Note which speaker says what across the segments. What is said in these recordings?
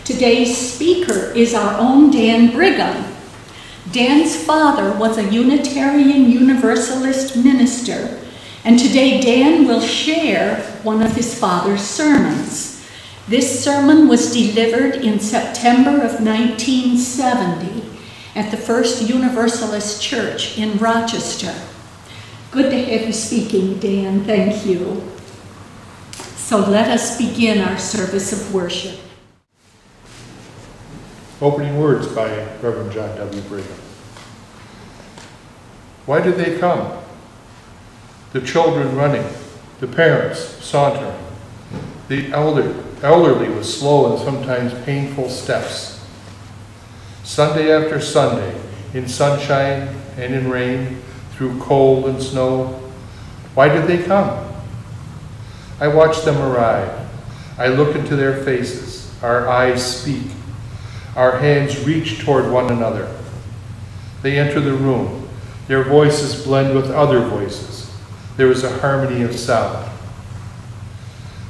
Speaker 1: Today's speaker is our own Dan Brigham. Dan's father was a Unitarian Universalist minister, and today Dan will share one of his father's sermons. This sermon was delivered in September of 1970 at the First Universalist Church in Rochester. Good to have you speaking, Dan. Thank you. So let us begin our service of worship.
Speaker 2: Opening words by Reverend John W. Brigham. Why did they come? The children running, the parents sauntering, the elderly with slow and sometimes painful steps. Sunday after Sunday, in sunshine and in rain, through cold and snow. Why did they come? I watch them arrive. I look into their faces. Our eyes speak. Our hands reach toward one another. They enter the room. Their voices blend with other voices. There is a harmony of sound.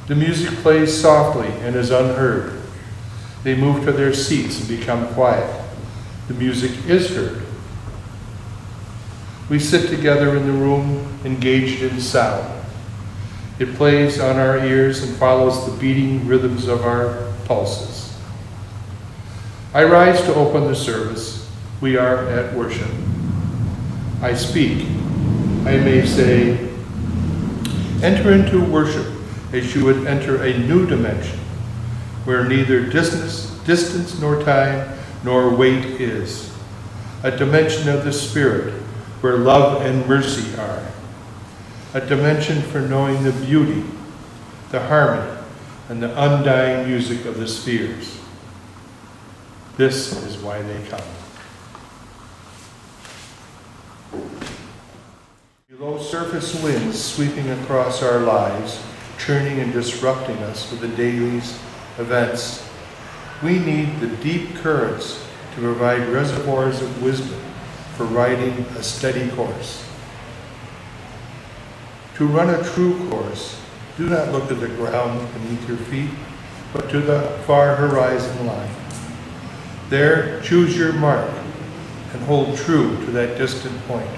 Speaker 2: The music plays softly and is unheard. They move to their seats and become quiet. The music is heard. We sit together in the room, engaged in sound. It plays on our ears and follows the beating rhythms of our pulses. I rise to open the service. We are at worship. I speak. I may say, enter into worship as you would enter a new dimension, where neither distance nor time nor weight is. A dimension of the Spirit, where love and mercy are. A dimension for knowing the beauty, the harmony, and the undying music of the spheres. This is why they come. Below surface winds sweeping across our lives, churning and disrupting us with the day's events, we need the deep currents to provide reservoirs of wisdom for riding a steady course. To run a true course, do not look at the ground beneath your feet, but to the far horizon line. There, choose your mark and hold true to that distant point.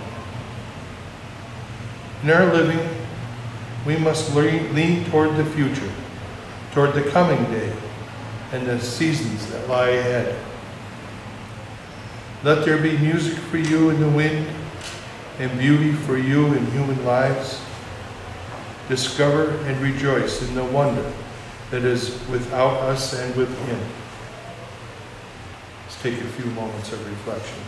Speaker 2: In our living, we must lean toward the future, toward the coming day and the seasons that lie ahead. Let there be music for you in the wind and beauty for you in human lives. Discover and rejoice in the wonder that is without us and within. Let's take a few moments of reflection.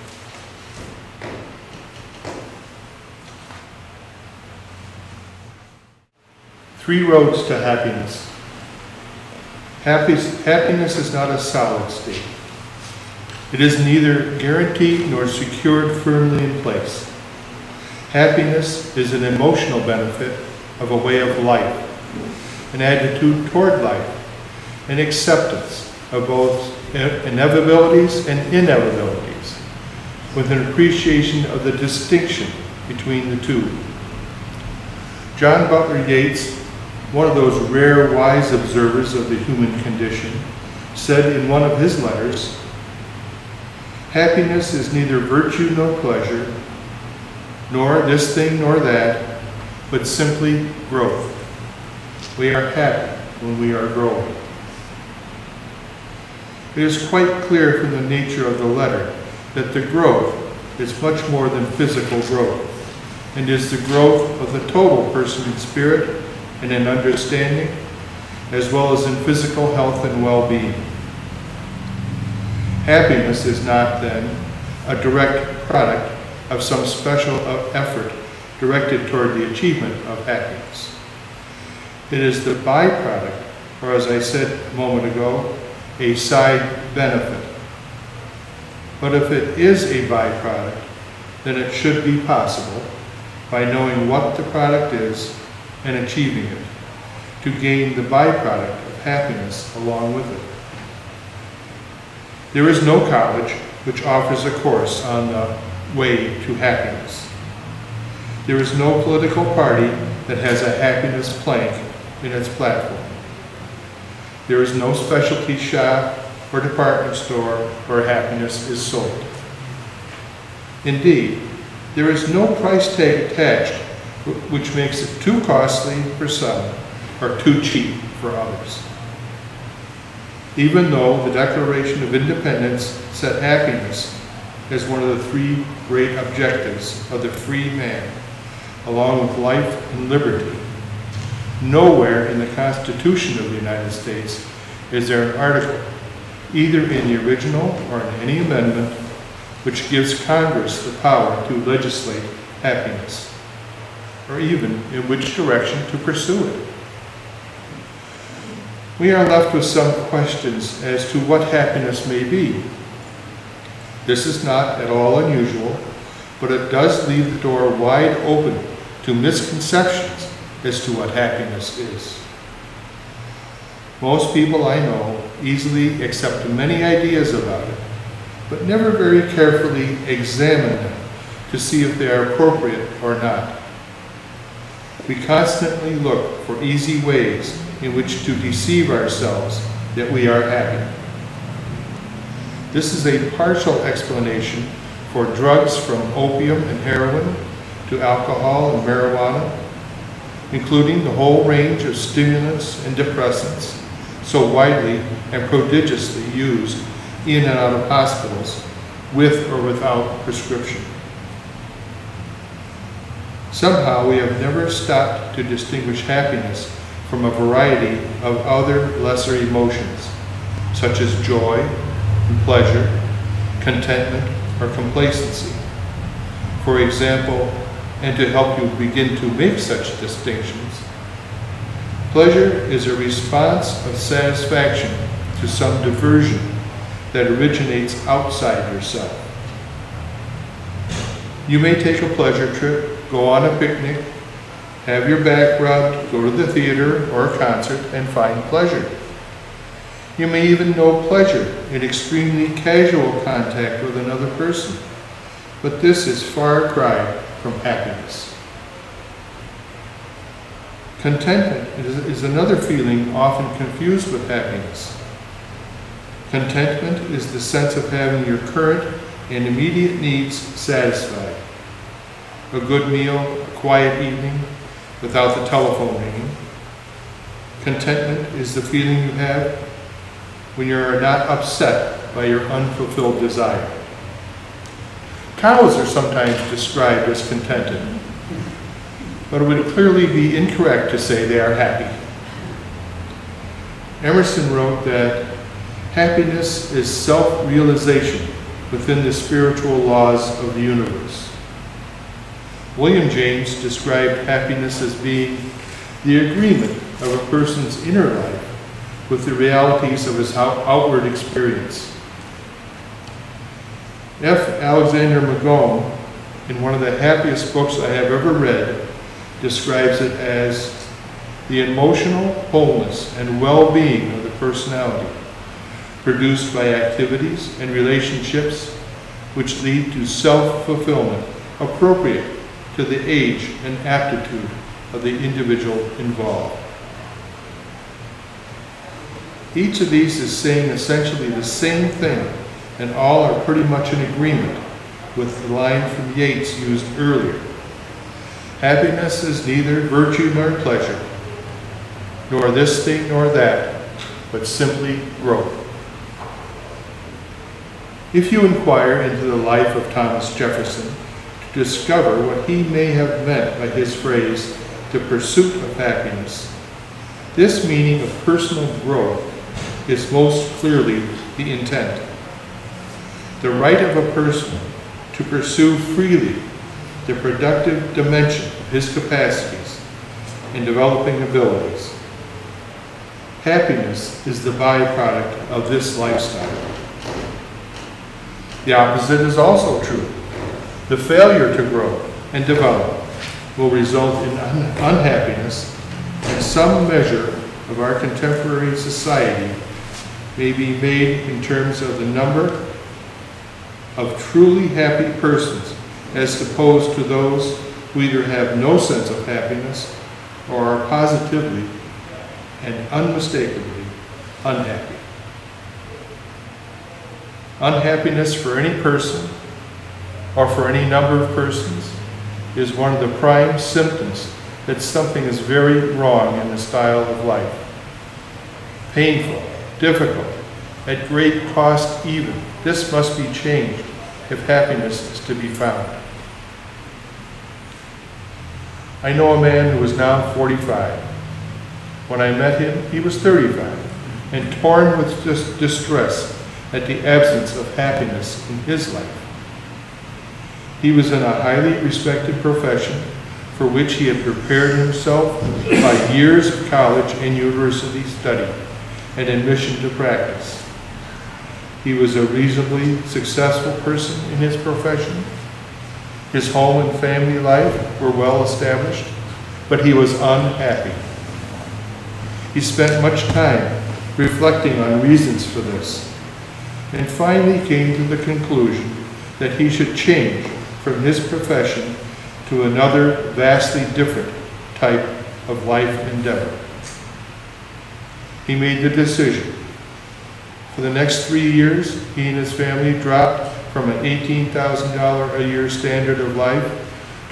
Speaker 2: Three roads to happiness. Happiness is not a solid state. It is neither guaranteed nor secured firmly in place. Happiness is an emotional benefit of a way of life, an attitude toward life, an acceptance of both inevitabilities and inevitabilities, with an appreciation of the distinction between the two. John Butler Yeats, one of those rare wise observers of the human condition, said in one of his letters, "Happiness is neither virtue nor pleasure, nor this thing nor that, but simply growth. We are happy when we are growing." It is quite clear from the nature of the letter that the growth is much more than physical growth, and is the growth of the total person in spirit and in understanding, as well as in physical health and well-being. Happiness is not, then, a direct product of some special effort directed toward the achievement of happiness. It is the byproduct, or as I said a moment ago, a side benefit. But if it is a byproduct, then it should be possible, by knowing what the product is and achieving it, to gain the byproduct of happiness along with it. There is no college which offers a course on the way to happiness. There is no political party that has a happiness plank in its platform. There is no specialty shop or department store where happiness is sold. Indeed, there is no price tag attached which makes it too costly for some or too cheap for others. Even though the Declaration of Independence set happiness as one of the three great objectives of the free man, along with life and liberty, nowhere in the Constitution of the United States is there an article, either in the original or in any amendment, which gives Congress the power to legislate happiness, or even in which direction to pursue it. We are left with some questions as to what happiness may be. This is not at all unusual, but it does leave the door wide open to misconceptions as to what happiness is. Most people I know easily accept many ideas about it, but never very carefully examine them to see if they are appropriate or not. We constantly look for easy ways in which to deceive ourselves that we are happy. This is a partial explanation for drugs from opium and heroin to alcohol and marijuana, including the whole range of stimulants and depressants so widely and prodigiously used in and out of hospitals with or without prescription. Somehow we have never stopped to distinguish happiness from a variety of other lesser emotions, such as joy and pleasure, contentment or complacency. For example, and to help you begin to make such distinctions, pleasure is a response of satisfaction to some diversion that originates outside yourself. You may take a pleasure trip, go on a picnic, have your back rubbed, go to the theater or a concert, and find pleasure. You may even know pleasure in extremely casual contact with another person, but this is far cry from happiness. Contentment is another feeling often confused with happiness. Contentment is the sense of having your current and immediate needs satisfied. A good meal, a quiet evening, without the telephone ringing. Contentment is the feeling you have when you are not upset by your unfulfilled desire. Cows are sometimes described as contented, but it would clearly be incorrect to say they are happy. Emerson wrote that happiness is self-realization within the spiritual laws of the universe. William James described happiness as being the agreement of a person's inner life with the realities of his outward experience. F. Alexander Magone, in one of the happiest books I have ever read, describes it as the emotional wholeness and well-being of the personality, produced by activities and relationships which lead to self-fulfillment appropriate to the age and aptitude of the individual involved. Each of these is saying essentially the same thing, and all are pretty much in agreement with the line from Yeats used earlier. Happiness is neither virtue nor pleasure, nor this thing nor that, but simply growth. If you inquire into the life of Thomas Jefferson to discover what he may have meant by his phrase, the pursuit of happiness, this meaning of personal growth is most clearly the intent. The right of a person to pursue freely the productive dimension of his capacities in developing abilities. Happiness is the byproduct of this lifestyle. The opposite is also true. The failure to grow and develop will result in unhappiness, and some measure of our contemporary society may be made in terms of the number of truly happy persons as opposed to those who either have no sense of happiness or are positively and unmistakably unhappy. Unhappiness for any person or for any number of persons is one of the prime symptoms that something is very wrong in the style of life. Painful, difficult, at great cost even. This must be changed if happiness is to be found. I know a man who is now 45. When I met him, he was 35 and torn with distress at the absence of happiness in his life. He was in a highly respected profession for which he had prepared himself by years of college and university study and admission to practice. He was a reasonably successful person in his profession. His home and family life were well established, but he was unhappy. He spent much time reflecting on reasons for this, and finally came to the conclusion that he should change from his profession to another vastly different type of life endeavor. He made the decision. For the next 3 years, he and his family dropped from an $18,000 a year standard of life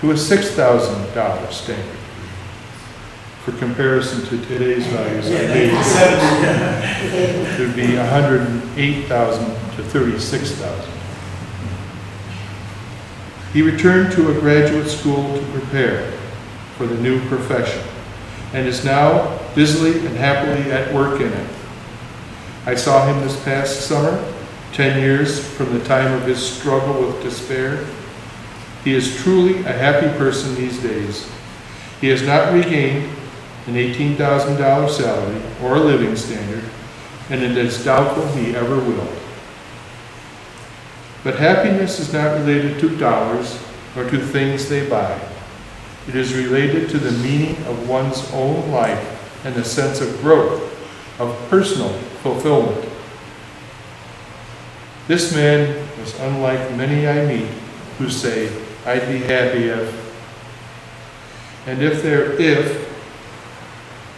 Speaker 2: to a $6,000 standard. For comparison to today's values, it would be $108,000 to $36,000. He returned to a graduate school to prepare for the new profession and is now busily and happily at work in it. I saw him this past summer, 10 years from the time of his struggle with despair. He is truly a happy person these days. He has not regained an $18,000 salary or a living standard, and it is doubtful he ever will. But happiness is not related to dollars or to things they buy. It is related to the meaning of one's own life and the sense of growth, of personal fulfillment. This man was unlike many I meet who say, "I'd be happy if," and if their "if"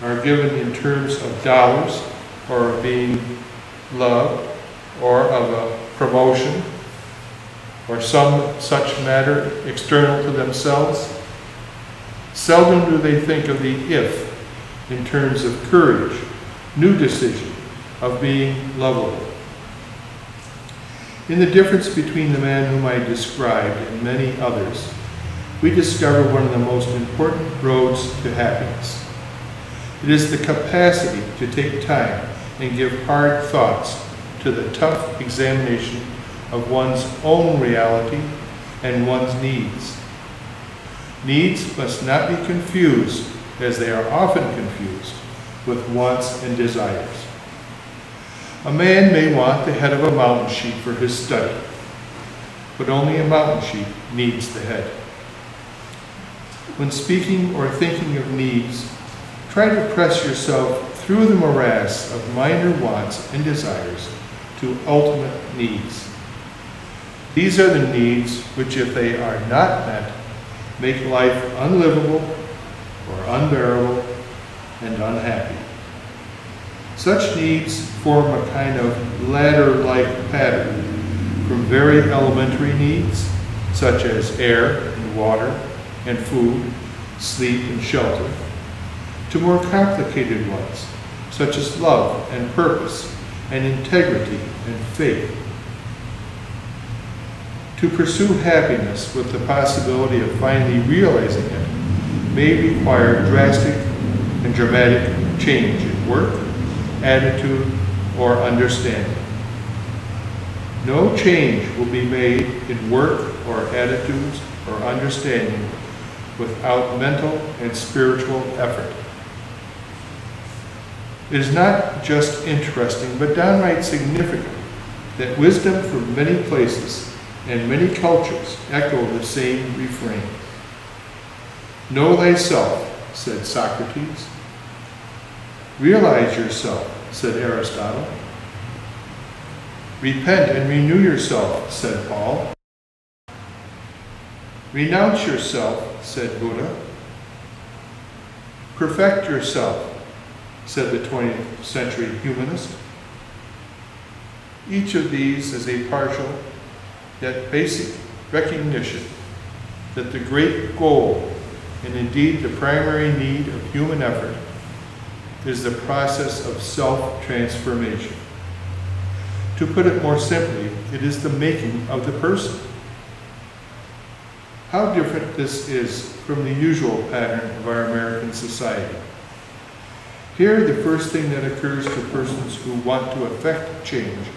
Speaker 2: are given in terms of dollars or of being loved or of a promotion or some such matter external to themselves, seldom do they think of the "if" in terms of courage, new decision, of being lovable. In the difference between the man whom I described and many others, we discover one of the most important roads to happiness. It is the capacity to take time and give hard thoughts to the tough examination of one's own reality and one's needs. Needs must not be confused, as they are often confused, with wants and desires. A man may want the head of a mountain sheep for his study, but only a mountain sheep needs the head. When speaking or thinking of needs, try to press yourself through the morass of minor wants and desires to ultimate needs. These are the needs which, if they are not met, make life unlivable or unbearable and unhappy. Such needs form a kind of ladder-like pattern from very elementary needs, such as air and water and food, sleep and shelter, to more complicated ones, such as love and purpose and integrity and faith. To pursue happiness with the possibility of finally realizing it may require drastic and dramatic change in work, attitude, or understanding. No change will be made in work or attitudes or understanding without mental and spiritual effort. It is not just interesting, but downright significant that wisdom from many places and many cultures echo the same refrain. Know thyself, said Socrates. Realize yourself, said Aristotle. Repent and renew yourself, said Paul. Renounce yourself, said Buddha. Perfect yourself, said the 20th century humanist. Each of these is a partial yet basic recognition that the great goal, and indeed the primary need of human effort, is the process of self-transformation. To put it more simply, it is the making of the person. How different this is from the usual pattern of our American society. Here, the first thing that occurs to persons who want to effect change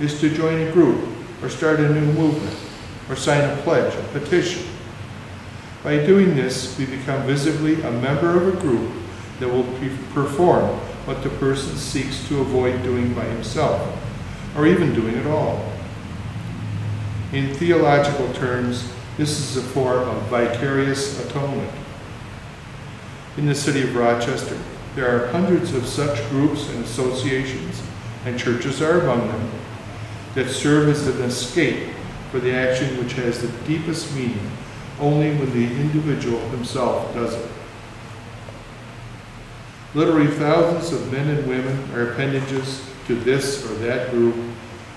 Speaker 2: is to join a group, or start a new movement, or sign a pledge, a petition. By doing this, we become visibly a member of a group that will perform what the person seeks to avoid doing by himself, or even doing at all. In theological terms, this is a form of vicarious atonement. In the city of Rochester, there are hundreds of such groups and associations, and churches are among them, that serve as an escape for the action which has the deepest meaning only when the individual himself does it. Literally thousands of men and women are appendages to this or that group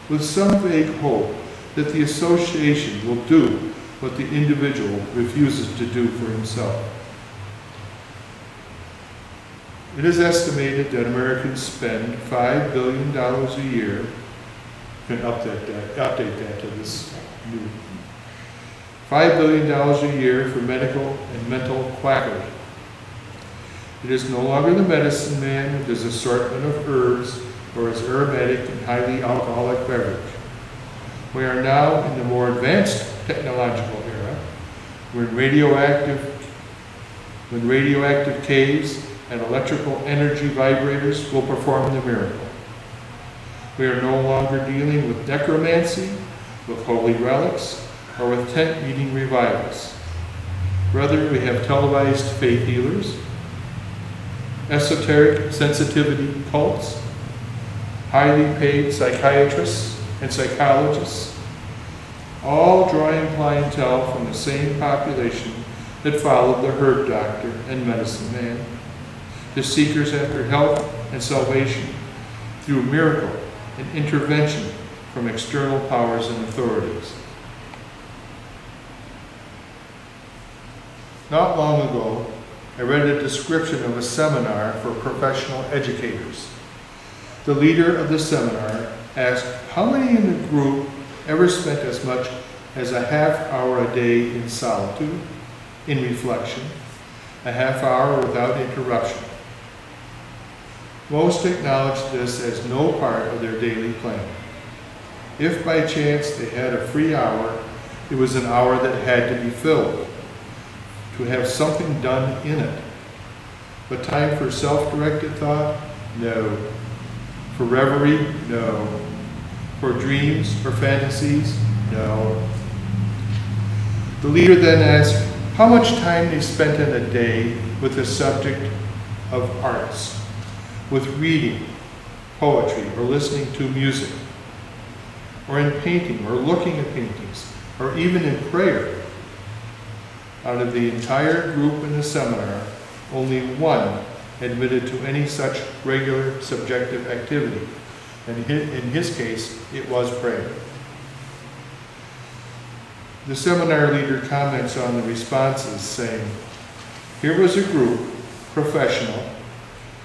Speaker 2: with some vague hope that the association will do what the individual refuses to do for himself. It is estimated that Americans spend $5 billion a year. You can update that to this new. $5 billion a year for medical and mental quackery. It is no longer the medicine man with his assortment of herbs or his aromatic and highly alcoholic beverage. We are now in the more advanced technological era when radioactive caves and electrical energy vibrators will perform the miracle. We are no longer dealing with necromancy, with holy relics, or with tent-meeting revivals. Rather, we have televised faith healers, esoteric sensitivity cults, highly paid psychiatrists and psychologists, all drawing clientele from the same population that followed the herb doctor and medicine man, the seekers after health and salvation through miracle and intervention from external powers and authorities. Not long ago, I read a description of a seminar for professional educators. The leader of the seminar asked how many in the group ever spent as much as a half hour a day in solitude, in reflection, a half hour without interruption. Most acknowledged this as no part of their daily plan. If by chance they had a free hour, it was an hour that had to be filled, to have something done in it. But time for self-directed thought? No. For reverie? No. For dreams or fantasies? No. The leader then asked how much time they spent in a day with the subject of arts, with reading, poetry, or listening to music, or in painting, or looking at paintings, or even in prayer. Out of the entire group in the seminar, only one admitted to any such regular subjective activity, and in his case, it was prayer. The seminar leader comments on the responses, saying, here was a group, professional,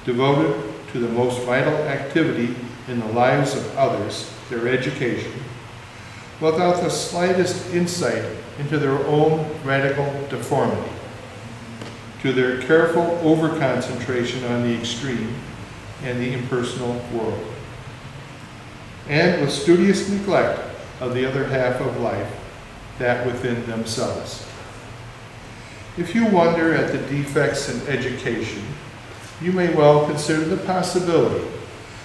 Speaker 2: devoted to the most vital activity in the lives of others, their education, without the slightest insight into their own radical deformity, to their careful over-concentration on the extreme and the impersonal world, and with studious neglect of the other half of life, that within themselves. If you wonder at the defects in education, you may well consider the possibility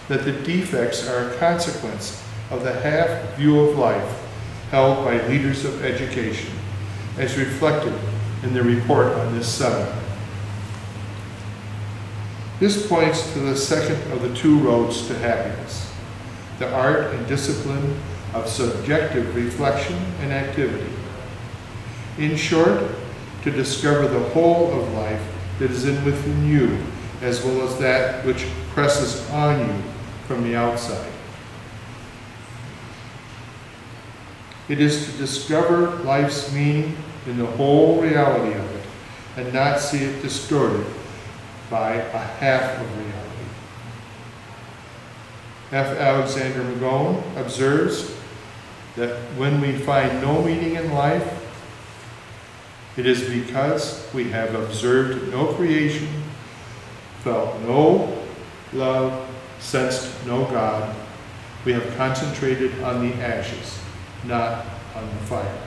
Speaker 2: that the defects are a consequence of the half view of life held by leaders of education, as reflected in the report on this seminar. This points to the second of the two roads to happiness, the art and discipline of subjective reflection and activity. In short, to discover the whole of life that is within you, as well as that which presses on you from the outside. It is to discover life's meaning in the whole reality of it, and not see it distorted by a half of reality. F. Alexander McGowan observes that when we find no meaning in life, it is because we have observed no creation, felt no love, sensed no God. We have concentrated on the ashes, not on the fire.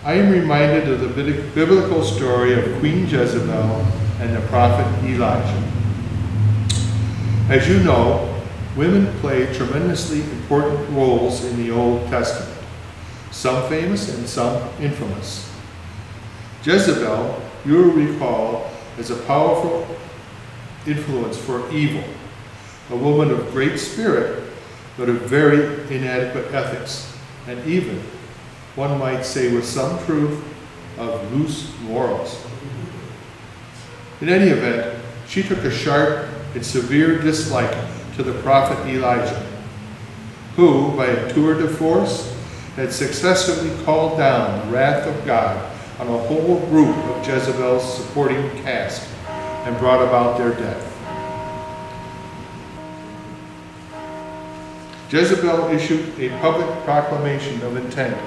Speaker 2: I am reminded of the biblical story of Queen Jezebel and the prophet Elijah. As you know, women play tremendously important roles in the Old Testament, some famous and some infamous. Jezebel, you will recall, is a powerful influence for evil, a woman of great spirit, but of very inadequate ethics, and even, one might say with some truth, of loose morals. In any event, she took a sharp and severe dislike to the prophet Elijah, who, by a tour de force, had successfully called down the wrath of God on a whole group of Jezebel's supporting caste and brought about their death. Jezebel issued a public proclamation of intent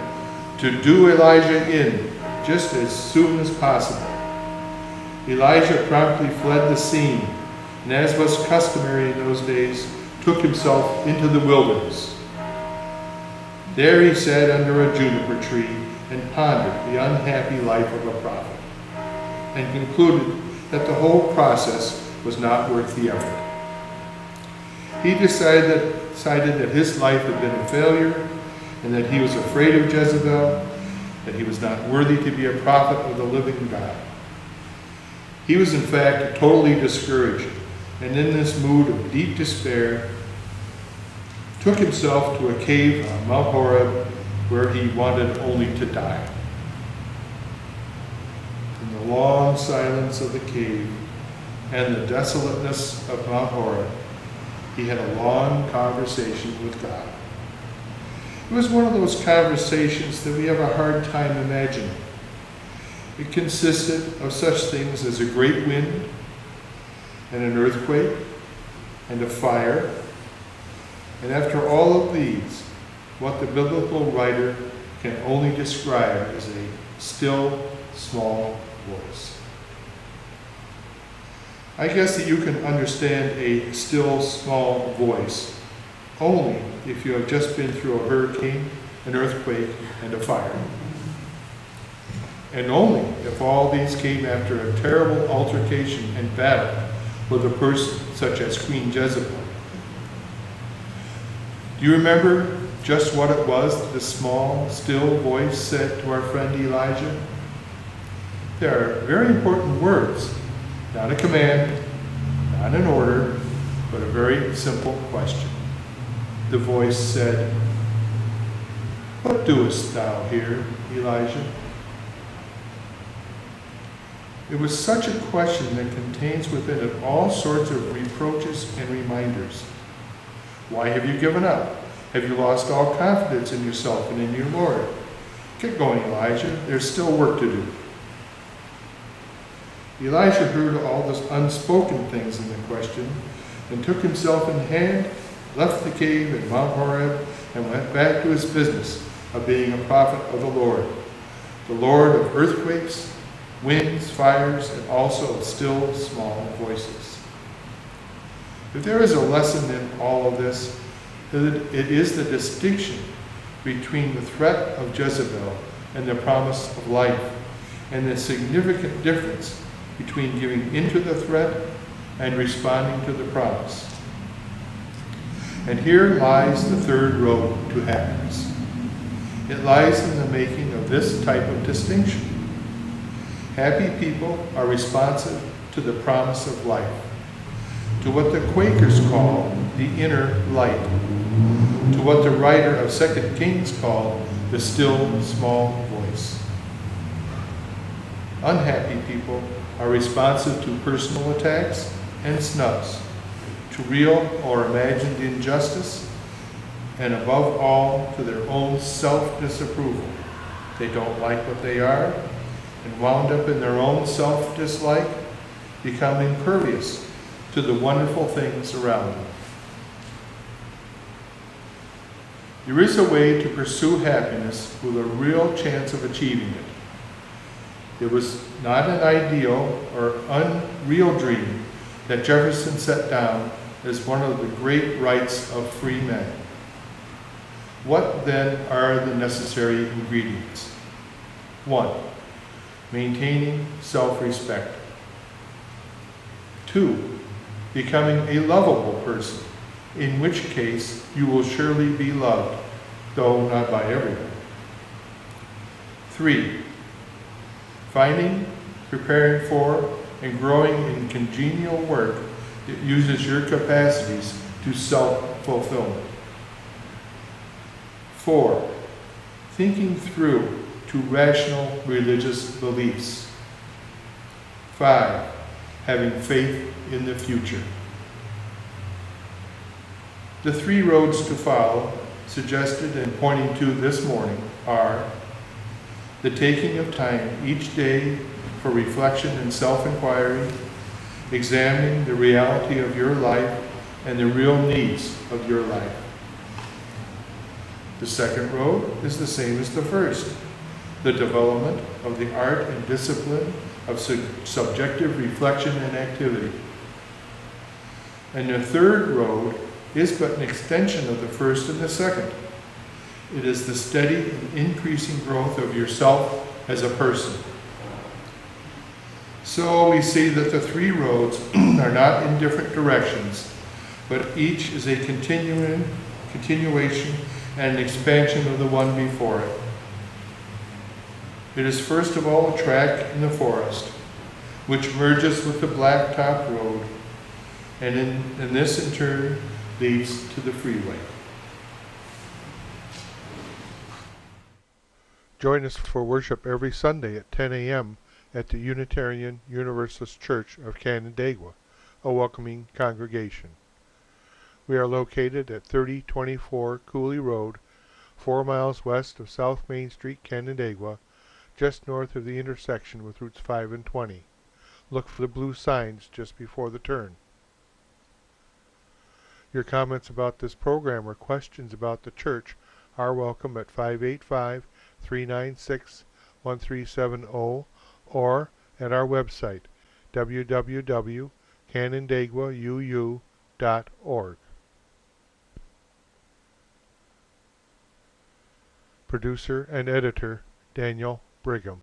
Speaker 2: to do Elijah in just as soon as possible. Elijah promptly fled the scene, and as was customary in those days, took himself into the wilderness. There he sat under a juniper tree and pondered the unhappy life of a prophet, and concluded that the whole process was not worth the effort. He decided that his life had been a failure, and that he was afraid of Jezebel, that he was not worthy to be a prophet of the living God. He was in fact totally discouraged, and in this mood of deep despair, took himself to a cave on Mount Horeb where he wanted only to die. In the long silence of the cave and the desolateness of Mount Horeb, he had a long conversation with God. It was one of those conversations that we have a hard time imagining. It consisted of such things as a great wind, and an earthquake, and a fire, and after all of these, what the biblical writer can only describe as a still, small voice. I guess that you can understand a still, small voice only if you have just been through a hurricane, an earthquake, and a fire. And only if all these came after a terrible altercation and battle with a person such as Queen Jezebel. Do you remember just what it was that the small, still voice said to our friend Elijah? There are very important words, not a command, not an order, but a very simple question. The voice said, "What doest thou here, Elijah?" It was such a question that contains within it all sorts of reproaches and reminders. Why have you given up? Have you lost all confidence in yourself and in your Lord? Get going, Elijah. There's still work to do. Elijah heard all the unspoken things in the question and took himself in hand, left the cave at Mount Horeb, and went back to his business of being a prophet of the Lord of earthquakes, winds, fires, and also of still, small voices. If there is a lesson in all of this, it is the distinction between the threat of Jezebel and the promise of life, and the significant difference between giving into the threat and responding to the promise. And here lies the third road to happiness. It lies in the making of this type of distinction. Happy people are responsive to the promise of life, to what the Quakers call the inner light, to what the writer of 2 Kings called the still small voice. Unhappy people are responsive to personal attacks and snubs, to real or imagined injustice, and above all, to their own self-disapproval. They don't like what they are, and wound up in their own self-dislike, become impervious to the wonderful things around them. There is a way to pursue happiness with a real chance of achieving it. It was not an ideal or unreal dream that Jefferson set down as one of the great rights of free men. What then are the necessary ingredients? 1. Maintaining self-respect. 2. Becoming a lovable person, in which case you will surely be loved, though not by everyone. 3. Finding, preparing for, and growing in congenial work that uses your capacities to self-fulfillment. 4. Thinking through to rational religious beliefs. 5. Having faith in the future. The 3 roads to follow, suggested and pointing to this morning, are the taking of time each day for reflection and self-inquiry, examining the reality of your life and the real needs of your life. The second road is the same as the first, the development of the art and discipline of subjective reflection and activity. And the third road is but an extension of the first and the second. It is the steady and increasing growth of yourself as a person. So we see that the 3 roads are not in different directions, but each is a continuation and an expansion of the one before it. It is first of all a track in the forest, which merges with the blacktop road, and this in turn leads to the freeway. Join us for worship every Sunday at 10 a.m. at the Unitarian Universalist Church of Canandaigua, a welcoming congregation. We are located at 3024 Cooley Road, 4 miles west of South Main Street, Canandaigua, just north of the intersection with routes 5 and 20. Look for the blue signs just before the turn. Your comments about this program or questions about the church are welcome at 585-396-1370 or at our website, www.canandaiguauu.org. Producer and editor, Daniel Brigham.